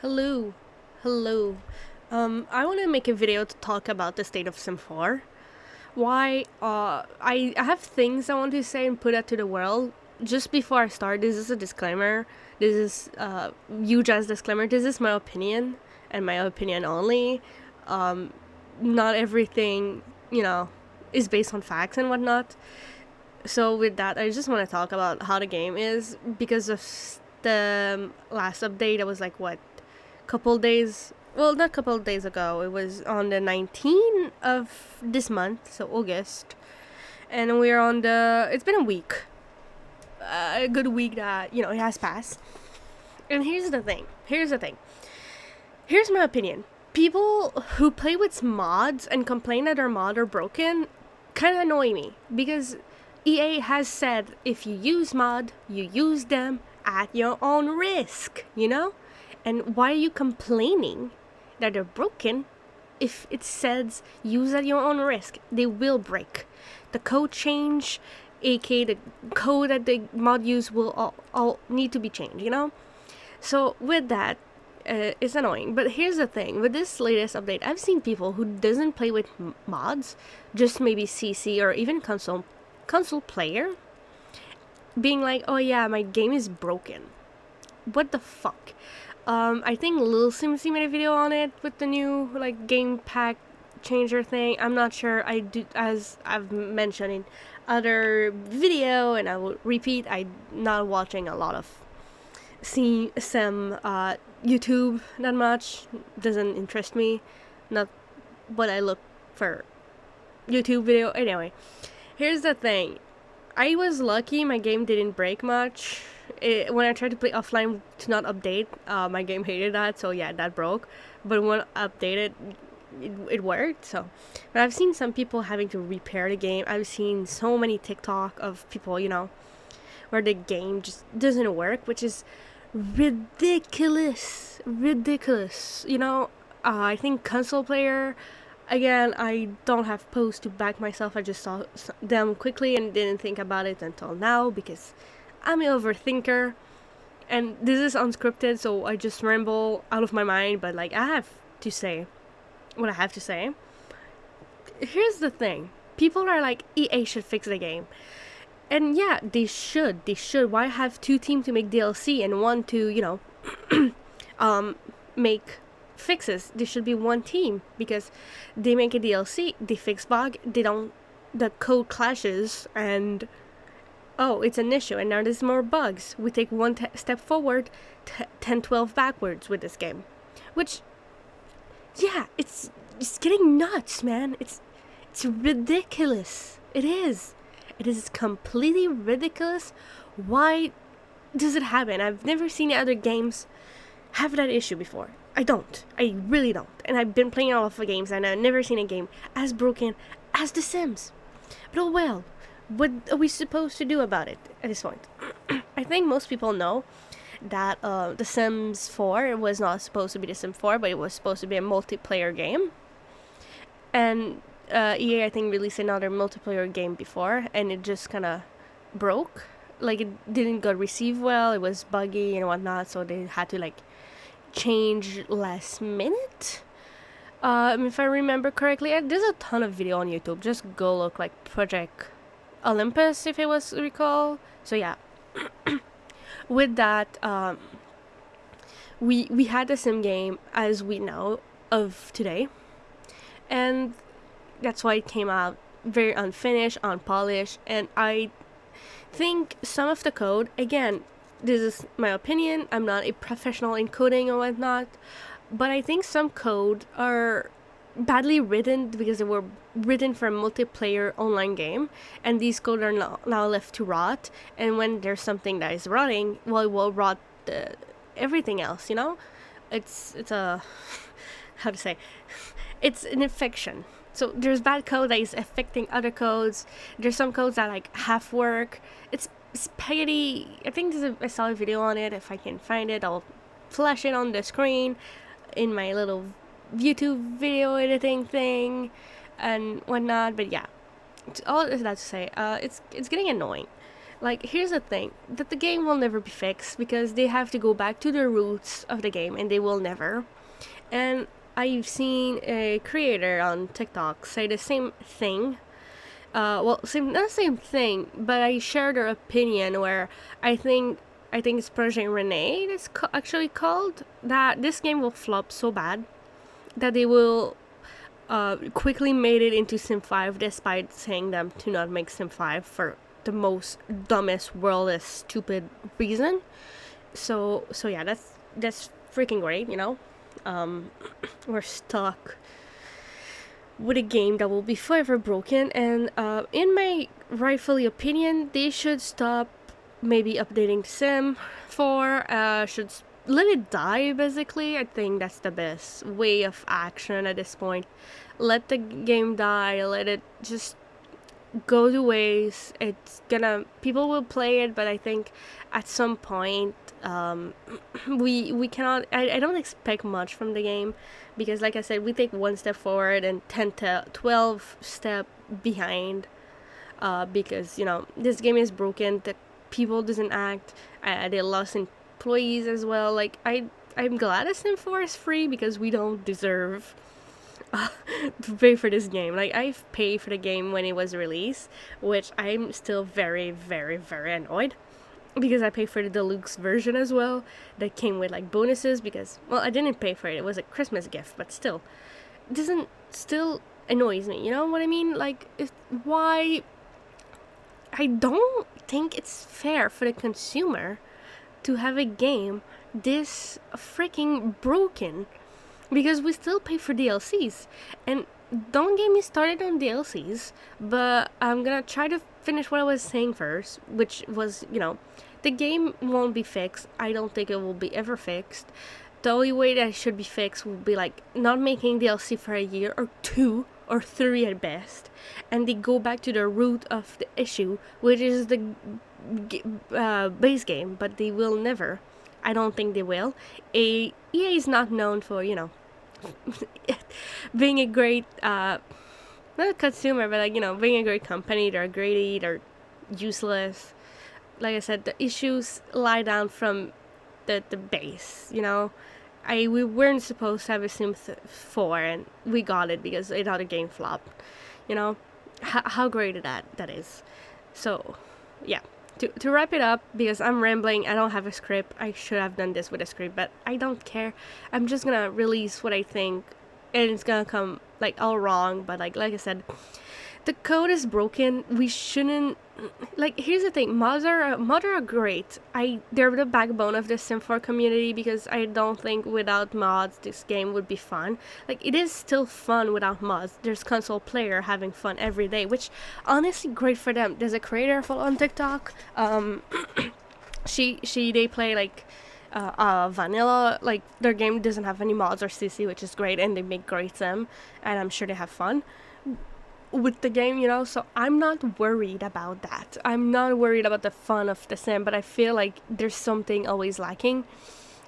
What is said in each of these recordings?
Hello. Hello. I want to make a video to talk about the state of Sim 4. Why, I have things I want to say and put out to the world. Just before I start, this is a disclaimer. This is, huge as disclaimer. This is my opinion, and my opinion only. Not everything, you know, is based on facts and whatnot. So with that, I just want to talk about how the game is because of the last update. That was like what, couple days, well, not couple days ago. It was on the 19th of this month, so August, and we're on the. It's been a week, a good week that it has passed. And here's the thing. Here's my opinion. People who play with mods and complain that their mod are broken kind of annoy me because EA has said if you use mod, you use them at your own risk, you know? And why are you complaining that they're broken if it says use at your own risk? They will break. The code change, aka the code that the mod use, will all need to be changed, you know? So with that, it's annoying. But here's the thing. With this latest update, I've seen people who doesn't play with mods, just maybe CC or even console player, being like, oh yeah, my game is broken. What the fuck? I think Lil Simsy made a video on it with the new like game pack changer thing. I'm not sure. I do, as I've mentioned in other video, and I will repeat. I'm not watching a lot of some YouTube that much. Doesn't interest me. Not what I look for YouTube video. Anyway, here's the thing. I was lucky my game didn't break much. When I tried to play offline to not update, my game hated that, so yeah, that broke. But when I updated, it worked. So, but I've seen some people having to repair the game. I've seen so many TikTok of people, where the game just doesn't work, which is ridiculous. I think console player. Again, I don't have posts to back myself. I just saw them quickly and didn't think about it until now because I'm an overthinker. And this is unscripted, so I just ramble out of my mind. But, I have to say what I have to say. Here's the thing. People are like, EA should fix the game. And yeah, they should. Why have two teams to make DLC and one to, make fixes? There should be one team because they make a DLC, they fix bug, the code clashes, and it's an issue, and now there's more bugs. We take one step forward, 10, 12 backwards with this game, which, yeah, it's getting nuts, man. It's ridiculous. It is completely ridiculous. Why does it happen? I've never seen other games have that issue before. I really don't. And I've been playing all of the games and I've never seen a game as broken as The Sims. But oh well, what are we supposed to do about it at this point? I think most people know that The Sims 4 was not supposed to be The Sims 4, but it was supposed to be a multiplayer game. And EA, I think, released another multiplayer game before, and it just kind of broke. It didn't get received well, it was buggy and whatnot, so they had to, change last minute. If I remember correctly, there's a ton of video on YouTube. Just go look Project Olympus, if it was recall. So yeah, with that, we had the sim game as we know of today, and that's why it came out very unfinished, unpolished, and I think some of the code, again, this is my opinion, I'm not a professional in coding or whatnot, but I think some code are badly written because they were written for a multiplayer online game, and these code are now left to rot, and when there's something that is rotting, well, it will rot everything else, It's a, how to say, it's an infection. So there's bad code that is affecting other codes. There's some codes that half work. It's spaghetti. I think I saw a video on it. If I can find it, I'll flash it on the screen in my little YouTube video editing thing and whatnot. But yeah, all that to say, it's getting annoying. Like, here's the thing, that the game will never be fixed because they have to go back to the roots of the game, and they will never. And I've seen a creator on TikTok say the same thing. Well, same, not the same thing, but I share their opinion where I think I think it's Project Renee that's actually called, that this game will flop so bad that they will quickly made it into Sim 5 despite saying them to not make Sim 5 for the most dumbest, worldless, stupid reason. So yeah, that's freaking great, you know. We're stuck with a game that will be forever broken, and in my rightfully opinion, they should stop maybe updating Sim 4. Should let it die, basically. I think that's the best way of action at this point. Let the game die, let it just go to waste. It's gonna, people will play it, but I think at some point we cannot, I don't expect much from the game, because like I said, we take one step forward and 10 to 12 step behind, because you know this game is broken, the people doesn't act, they lost employees as well. Like, I'm glad Sim 4 is free because we don't deserve to pay for this game. Like, I've paid for the game when it was released, which I'm still very, very, very annoyed, because I paid for the deluxe version as well that came with like bonuses, because, well, I didn't pay for it, it was a Christmas gift, but still, it doesn't, still annoys me, you know what I mean? Like, why, I don't think it's fair for the consumer to have a game this freaking broken, because we still pay for DLCs. And don't get me started on DLCs, but I'm gonna try to finish what I was saying first, which was, you know, the game won't be fixed. I don't think it will be ever fixed. The only way that it should be fixed would be like not making DLC for a year or 2 or 3 at best, and they go back to the root of the issue, which is the base game. But they will never. I don't think they will. EA is not known for, you know, being a great not a consumer, but like, you know, being a great company. They're greedy, they're useless. Like I said, the issues lie down from the base, you know. We weren't supposed to have a Sim 4, and we got it because another game flopped, you know. How great that is. So yeah, to wrap it up, because I'm rambling, I don't have a script. I should have done this with a script, but I don't care. I'm just gonna release what I think, and it's gonna come like all wrong, but like I said, the code is broken. We shouldn't, like, here's the thing, mods are great. They're the backbone of the Sim 4 community, because I don't think without mods this game would be fun. Like, it is still fun without mods. There's console player having fun every day, which honestly great for them. There's a creator I follow on TikTok. They play like vanilla, like their game doesn't have any mods or CC, which is great, and they make great Sim, and I'm sure they have fun with the game, you know. So I'm not worried about that. I'm not worried about the fun of the Sim, but I feel like there's something always lacking.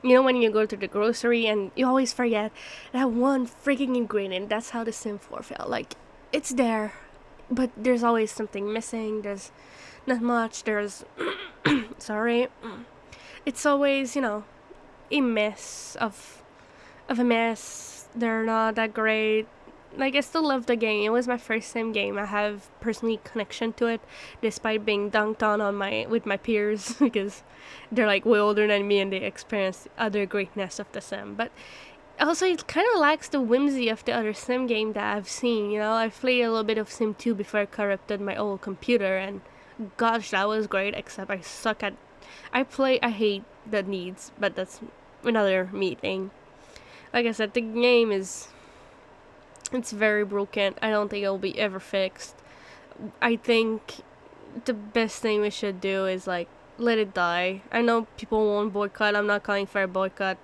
You know, when you go to the grocery and you always forget that one freaking ingredient. That's how the Sim 4 felt. Like, it's there, but there's always something missing. There's not much. There's sorry. It's always, you know, a mess of a mess. They're not that great. Like, I still love the game. It was my first Sim game. I have personally connection to it, despite being dunked on my with my peers because they're like way older than me and they experience other greatness of the Sim. But also, it kind of lacks the whimsy of the other Sim game that I've seen. You know, I've played a little bit of Sim 2 before I corrupted my old computer, and gosh, that was great. Except I suck at. I hate the needs, but that's another me thing. Like I said, the game is. It's very broken. I don't think it'll be ever fixed. I think the best thing we should do is like let it die. I know people won't boycott. I'm not calling for a boycott.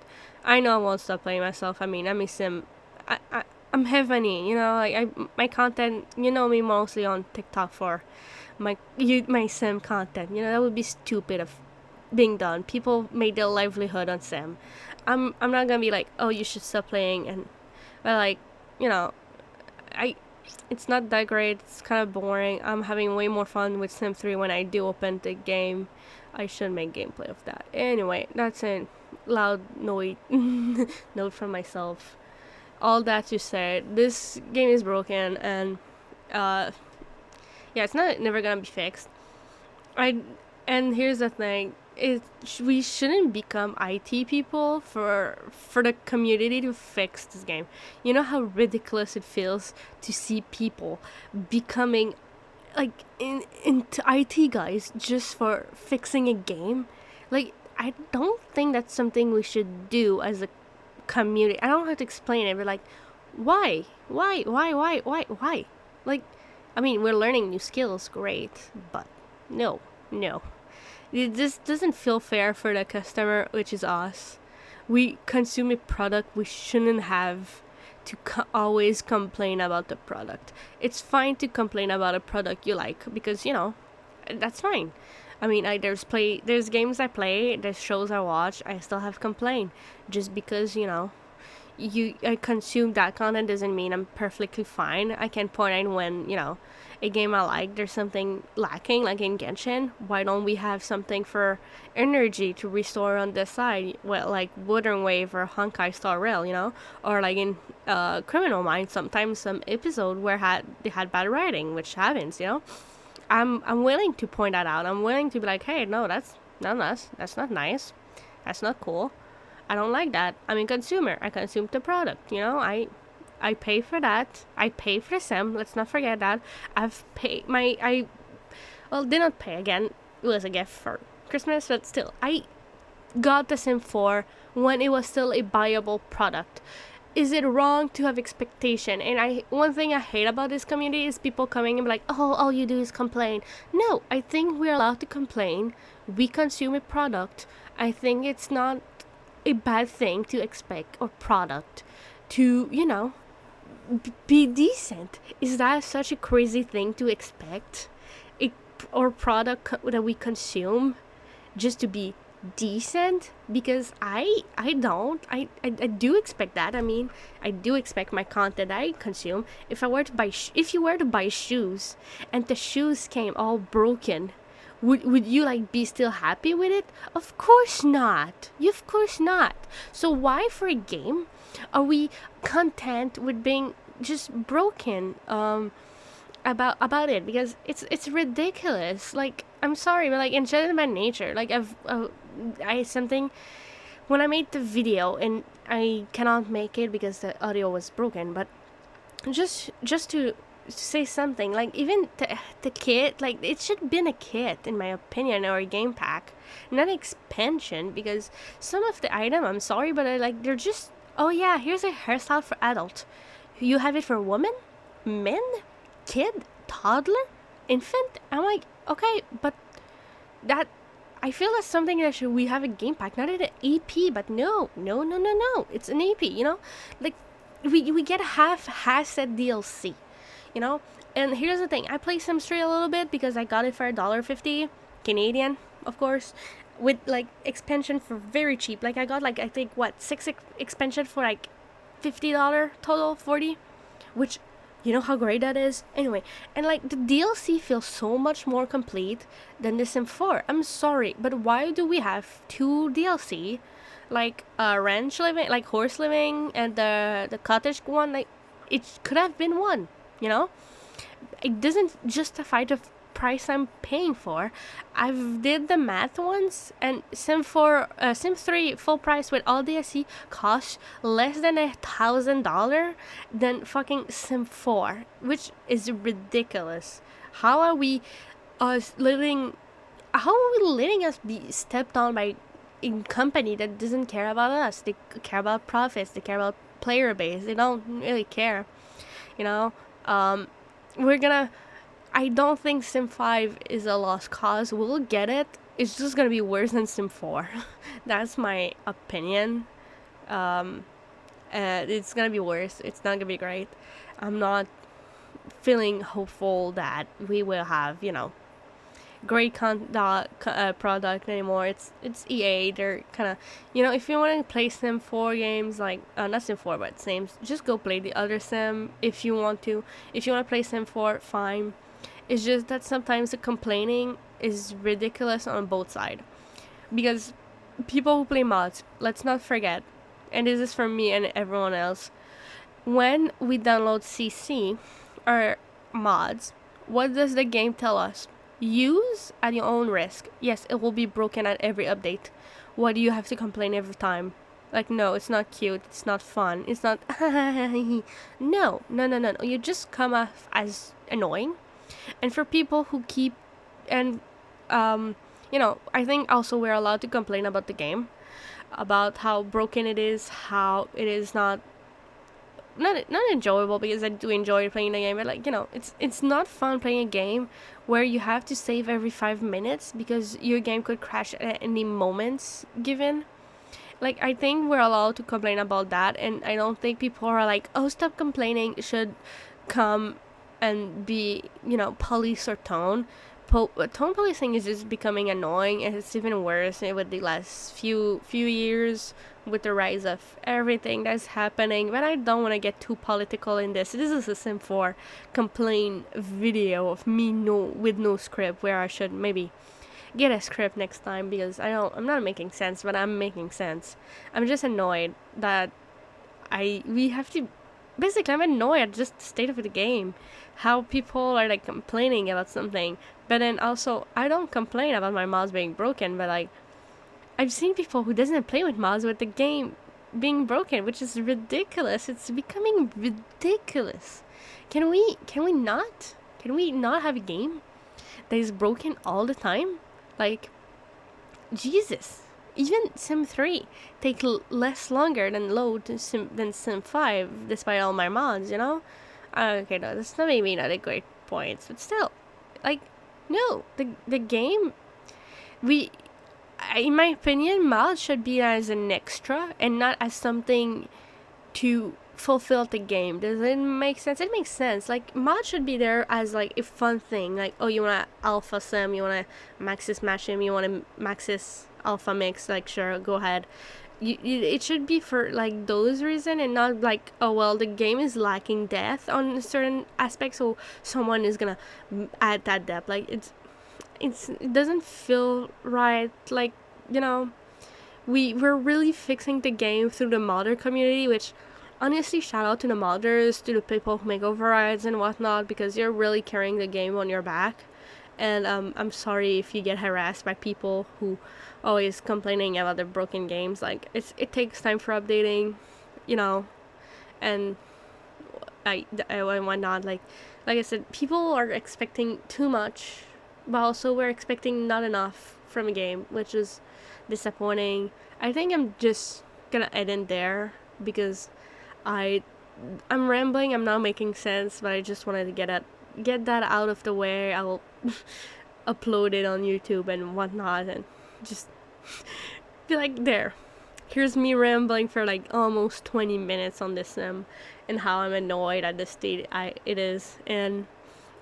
I know I won't stop playing myself. I mean, I'm a Sim. I'm heavenly, you know. Like, my content. You know me mostly on TikTok for my Sim content. You know, that would be stupid of being done. People made their livelihood on Sim. I'm not gonna be like, oh, you should stop playing, and but like, you know, It's not that great. It's kind of boring. I'm having way more fun with Sim 3 when I do open the game. I should make gameplay of that. Anyway, that's a loud note note from myself. All that to say, this game is broken, and uh, yeah, it's not never gonna be fixed. I and here's the thing: we shouldn't become IT people for the community to fix this game. You know how ridiculous it feels to see people becoming like into IT guys just for fixing a game. Like, I don't think that's something we should do as a community. I don't have to explain it, but like, why? Like, I mean, we're learning new skills, great, but no, no. It just doesn't feel fair for the customer, which is us. We consume a product we shouldn't have to always complain about the product. It's fine to complain about a product you like because, that's fine. I mean, there's games I play, there's shows I watch, I still have complaint just because, I consume that content doesn't mean I'm perfectly fine. I can point out when, a game I like, there's something lacking, like in Genshin. Why don't we have something for energy to restore on this side? Well, like Wuthering Wave or Honkai Star Rail, or like in Criminal Minds, sometimes some episode where they had bad writing, which happens, I'm willing to point that out. I'm willing to be like, hey, no, that's not us. That's not nice. That's not cool. I don't like that. I'm a consumer. I consume the product. I pay for that. I pay for the sim. Let's not forget that. I've paid did not pay again. It was a gift for Christmas, but still, I got the sim 4 when it was still a buyable product. Is it wrong to have expectation? And one thing I hate about this community is people coming and be like, oh, all you do is complain. No, I think we're allowed to complain. We consume a product. I think it's not a bad thing to expect or product to, be decent. Is that such a crazy thing to expect? Or product that we consume just to be decent? Because I don't. I do expect that. I mean, I do expect my content I consume. If you were to buy shoes and the shoes came all broken, would you like be still happy with it? Of course not. Of course not. So why for a game are we content with being just broken about it? Because it's ridiculous. Like, I'm sorry, but like in gentleman nature, like I something when I made the video and I cannot make it because the audio was broken, but just to say something, like even the kit, like it should have been a kit in my opinion, or a game pack, not an expansion, because some of the item, I'm sorry, but they're just, oh yeah, here's a hairstyle for adult. You have it for women, men, kid, toddler, infant. I'm like, okay, but that, I feel that's something that we have a game pack, not an EP. But no, it's an EP. Like we get a half-assed DLC. And here's the thing: I play Sims 3 a little bit because I got it for $1.50 Canadian, of course, with like expansion for very cheap. Like I got like, I think what, 6 expansion for like $50 total, 40, which, you know how great that is? Anyway, and like the DLC feels so much more complete than the Sim 4. I'm sorry, but why do we have 2 DLC? Like ranch living, like horse living, and the cottage one, like it could have been one, It doesn't justify the price I'm paying for. I've did the math once, and Sim 3 full price with all DLC costs less than $1,000 than fucking Sim 4, which is ridiculous. How are we letting us be stepped on by a company that doesn't care about us? They care about profits, they care about player base, they don't really care, we're gonna, I don't think Sim 5 is a lost cause. We'll get it. It's just gonna be worse than Sim 4. That's my opinion. It's gonna be worse. It's not gonna be great. I'm not feeling hopeful that we will have, great product anymore. It's EA. They're kind of, you know, if you want to play Sim 4 games, like not Sim 4 but Sims, just go play the other Sim if you want to. If you want to play Sim 4, fine. It's just that sometimes the complaining is ridiculous on both sides, because people who play mods, let's not forget, and this is for me and everyone else, when we download CC or mods, what does the game tell us? Use at your own risk. Yes, it will be broken at every update. Why do you have to complain every time? Like, no, it's not cute, it's not fun, it's not no. You just come off as annoying. And for people who keep, and you know, I think also we're allowed to complain about the game, about how broken it is, how it is not enjoyable, because I do enjoy playing the game, but like, you know, it's not fun playing a game where you have to save every 5 minutes because your game could crash at any moments given. Like, I think we're allowed to complain about that, and I don't think people are like, oh, stop complaining, should come and be, you know, police or tone. Tone policing is just becoming annoying, and it's even worse with the last few years with the rise of everything that's happening. But I don't want to get too political in this. This is a Sim 4 complaint video of me with no script, where I should maybe get a script next time, because I'm not making sense, but I'm making sense. I'm just annoyed that we have to, basically I'm annoyed at just the state of the game, how people are like complaining about something, but then also I don't complain about my mouse being broken, but like I've seen people who doesn't play with mouse with the game being broken, which is ridiculous. It's becoming ridiculous. Can we not have a game that is broken all the time? Like, Jesus. Even Sim 3 take less longer than load than Sim 5, despite all my mods, you know? Okay, no, that's not maybe not a great point, but still, like, no, the game, we, in my opinion, mods should be as an extra and not as something to fulfill the game. Does it make sense? It makes sense. Like, mod should be there as like a fun thing. Like, oh, you wanna alpha sim, you wanna maxis match him, you wanna maxis alpha mix, like, sure, go ahead. It should be for like those reasons, and not like, oh well, the game is lacking depth on certain aspects, so someone is gonna add that depth. Like, it doesn't feel right. Like, you know, we're really fixing the game through the modder community, which honestly, shout out to the modders, to the people who make overrides and whatnot, because you're really carrying the game on your back. And I'm sorry if you get harassed by people who always complaining about the broken games. Like, it takes time for updating, you know, and I whatnot. Like I said, people are expecting too much, but also we're expecting not enough from a game, which is disappointing. I think I'm just gonna end in there, because I'm rambling. I'm not making sense, but I just wanted to get that out of the way. I will upload it on YouTube and whatnot, and just be like, there. Here's me rambling for like almost 20 minutes on this sim, and how I'm annoyed at the state it is, and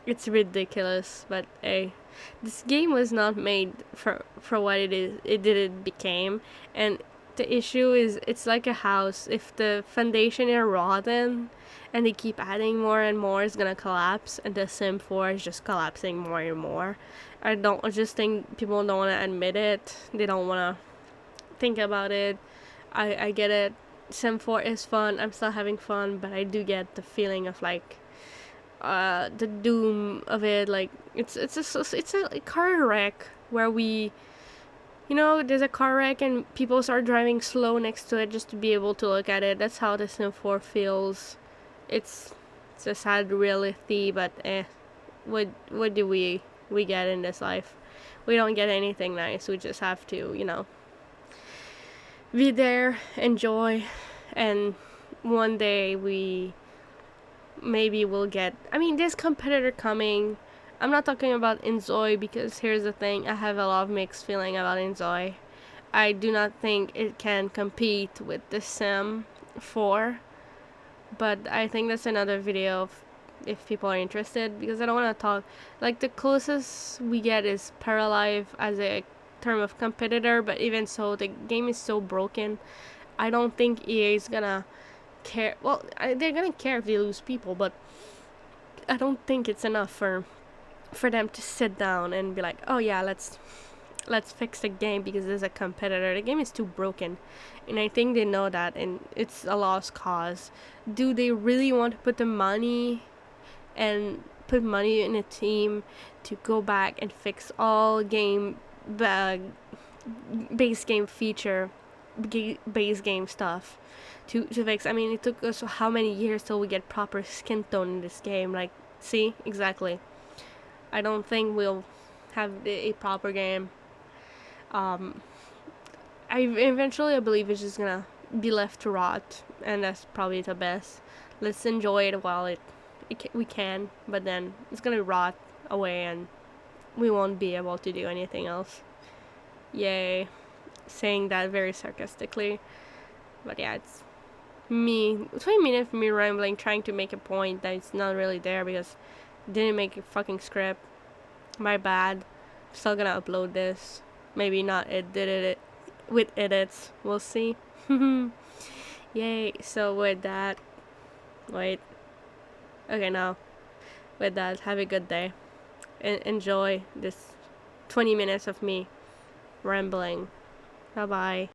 it's ridiculous. But hey, this game was not made for what it became, and the issue is, it's like a house. If the foundation is rotten and they keep adding more and more, it's gonna collapse, and the Sim 4 is just collapsing more and more. I just think people don't want to admit it. They don't want to think about it. I get it. Sim 4 is fun. I'm still having fun, but I do get the feeling of like the doom of it. Like, it's a car wreck where we, you know, there's a car wreck and people start driving slow next to it just to be able to look at it. That's how the Sim 4 feels. It's a sad reality, but what do we get in this life? We don't get anything nice. We just have to, you know, be there, enjoy, and one day maybe we'll get, I mean, there's competitor coming. I'm not talking about Enjoy, because here's the thing, I have a lot of mixed feeling about Enjoy. I do not think it can compete with the Sim 4, but I think that's another video if people are interested, because I don't want to talk. Like, the closest we get is Paralive as a term of competitor, but even so, the game is so broken. I don't think EA is gonna care. Well, they're gonna care if they lose people, but I don't think it's enough for them to sit down and be like, oh yeah, let's fix the game because there's a competitor. The game is too broken, and I think they know that, and it's a lost cause. Do they really want to put the money and put money in a team to go back and fix all base game feature, base game stuff to fix? I mean, it took us how many years till we get proper skin tone in this game? Like, see, exactly. I don't think we'll have a proper game. I believe it's just gonna be left to rot, and that's probably the best. Let's enjoy it while we can, but then it's gonna rot away, and we won't be able to do anything else. Yay. Saying that very sarcastically, but yeah, it's me. 20 minutes of me rambling, trying to make a point that it's not really there because I didn't make a fucking script. My bad. Still gonna upload this. Maybe not edit it with edits. We'll see. Yay. So with that, wait. Okay, now with that, have a good day. Enjoy this 20 minutes of me rambling. Bye bye.